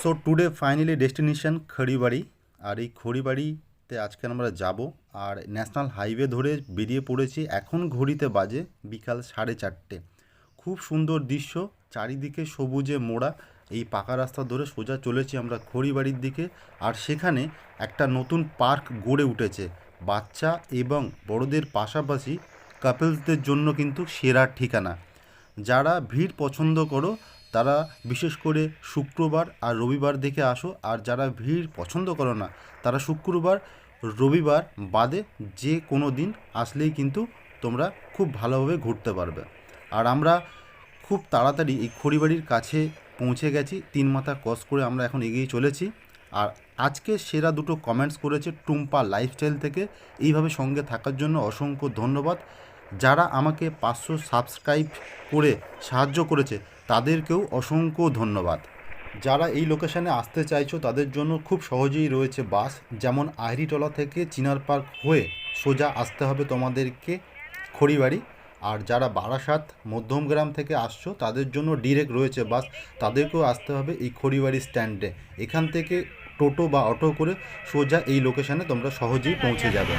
So today finally destination Kharibari. আর এই খড়িবাড়িতে আজকে আমরা যাব। আর ন্যাশনাল হাইওয়ে ধরে বেরিয়ে পড়েছি। এখন ঘড়িতে বাজে বিকাল 4:30। খুব সুন্দর দৃশ্য, চারিদিকে সবুজে মোড়া। এই পাকা রাস্তা ধরে সোজা চলেছি আমরা খড়িবাড়ির দিকে। আর সেখানে একটা নতুন পার্ক গড়ে উঠেছে, বাচ্চা এবং বড়দের পাশাপাশি কাপলসদের জন্য কিন্তু সেরা ঠিকানা। যারা ভিড় পছন্দ করো তারা বিশেষ করে শুক্রবার আর রবিবার দেখে আসো, আর যারা ভিড় পছন্দ করো না তারা শুক্রবার রবিবার বাদে যে কোনো দিন আসলেই কিন্তু তোমরা খুব ভালোভাবে ঘুরতে পারবে। আর আমরা খুব তাড়াতাড়ি এই খড়িবাড়ির কাছে পৌঁছে গেছি। 3 মাথা ক্রস করে আমরা এখন এগিয়ে চলেছি। আর আজকে সেরা দুটো কমেন্টস করেছে টুম্পা লাইফস্টাইল থেকে। এইভাবে সঙ্গে থাকার জন্য অসংখ্য ধন্যবাদ। যারা আমাকে 500 সাবস্ক্রাইব করে সাহায্য করেছে তাদেরকেও অসংখ্য ধন্যবাদ। যারা এই লোকেশানে আসতে চাইছো তাদের জন্য খুব সহজেই রয়েছে বাস, যেমন আহরিটলা থেকে চিনার পার্ক হয়ে সোজা আসতে হবে তোমাদেরকে খড়িবাড়ি। আর যারা বারাসাত মধ্যমগ্রাম থেকে আসছো তাদের জন্য ডিরেক্ট রয়েছে বাস, তাদেরকেও আসতে হবে এই খড়িবাড়ি স্ট্যান্ডে। এখান থেকে টোটো বা অটো করে সোজা এই লোকেশানে তোমরা সহজেই পৌঁছে যাবে।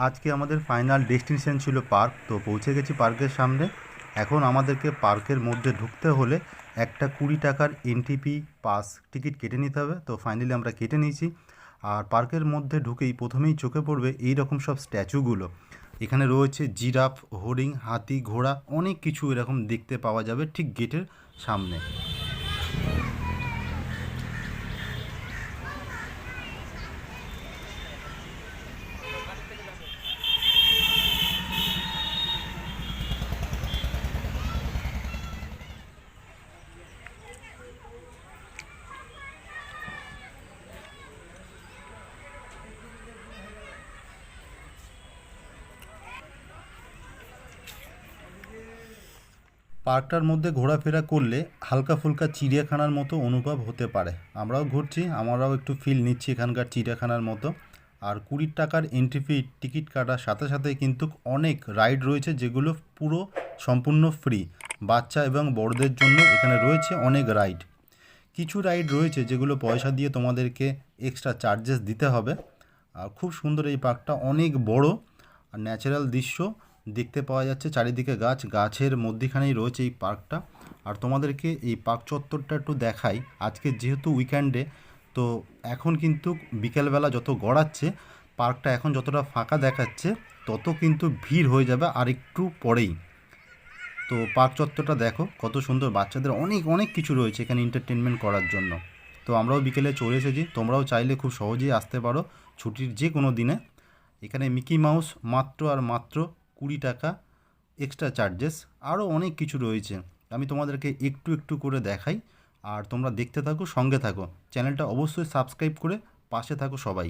আজকে আমাদের ফাইনাল ডেস্টিনেশন ছিল পার্ক। তো পৌঁছে গেছি পার্কের সামনে। এখন আমাদেরকে পার্কের মধ্যে ঢুকতে হলে একটা 20 টাকার এন্ট্রি পাস টিকিট কেটে নিতে হবে। তো ফাইনালি আমরা কেটে নিয়েছি। আর পার্কের মধ্যে ঢুকেই প্রথমেই চোখে পড়বে এই রকম সব স্ট্যাচুগুলো। এখানে রয়েছে জিরাফ, হরিণ, হাতি, ঘোড়া, অনেক কিছু এরকম দেখতে পাওয়া যাবে ঠিক গেটের সামনে। পার্কটার মধ্যে ঘোরাফেরা করলে হালকা ফুলকা চিড়িয়াখানার মতো অনুভব হতে পারে। আমরাও ঘুরছি, আমরাও একটু ফিল নিচ্ছি এখানকার চিড়িয়াখানার মতো। আর 20 টাকার এন্ট্রি টিকিট কাটার সাথে সাথে কিন্তু অনেক রাইড রয়েছে যেগুলো পুরো সম্পূর্ণ ফ্রি। বাচ্চা এবং বড়দের জন্য এখানে রয়েছে অনেক রাইড। কিছু রাইড রয়েছে যেগুলো পয়সা দিয়ে তোমাদেরকে এক্সট্রা চার্জেস দিতে হবে। আর খুব সুন্দর এই পার্কটা, অনেক বড় আর ন্যাচারাল দৃশ্য দেখতে পাওয়া যাচ্ছে। চারিদিকে গাছ, গাছের মধ্যিখানেই রয়েছে এই পার্কটা। আর তোমাদেরকে এই পার্ক চত্বরটা একটু দেখাই। আজকে যেহেতু উইকেন্ডে, তো এখন কিন্তু বিকেলবেলা যত গড়াচ্ছে পার্কটা এখন যতটা ফাঁকা দেখাচ্ছে তত কিন্তু ভিড় হয়ে যাবে আর একটু পরেই। তো পার্ক চত্বরটা দেখো কত সুন্দর, বাচ্চাদের অনেক অনেক কিছু রয়েছে এখানে এন্টারটেনমেন্ট করার জন্য। তো আমরাও বিকেলে চলে এসেছি, তোমরাও চাইলে খুব সহজেই আসতে পারো ছুটির যে কোনো দিনে। এখানে মিকি মাউস মাত্র আর মাত্র 20 টাকা এক্সট্রা চার্জেস। আরও অনেক কিছু রয়েছে, আমি তোমাদেরকে একটু একটু করে দেখাই। আর তোমরা দেখতে থাকো, সঙ্গে থাকো। চ্যানেলটা অবশ্যই সাবস্ক্রাইব করে পাশে থাকো সবাই।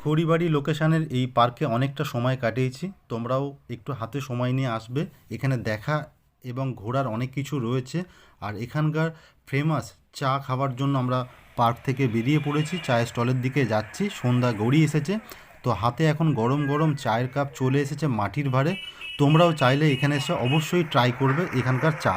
খড়িবাড়ি লোকেশানের এই পার্কে অনেকটা সময় কাটিয়েছি, তোমরাও একটু হাতে সময় নিয়ে আসবে। এখানে দেখা এবং ঘোরার অনেক কিছু রয়েছে। আর এখানকার ফেমাস চা খাওয়ার জন্য আমরা পার্ক থেকে বেরিয়ে পড়েছি, চায়ের স্টলের দিকে যাচ্ছি। সন্ধ্যা গড়িয়ে এসেছে, তো হাতে এখন গরম গরম চায়ের কাপ চলে এসেছে মাটির ভাঁড়ে। তোমরাও চাইলে এখানে এসে অবশ্যই ট্রাই করবে এখানকার চা।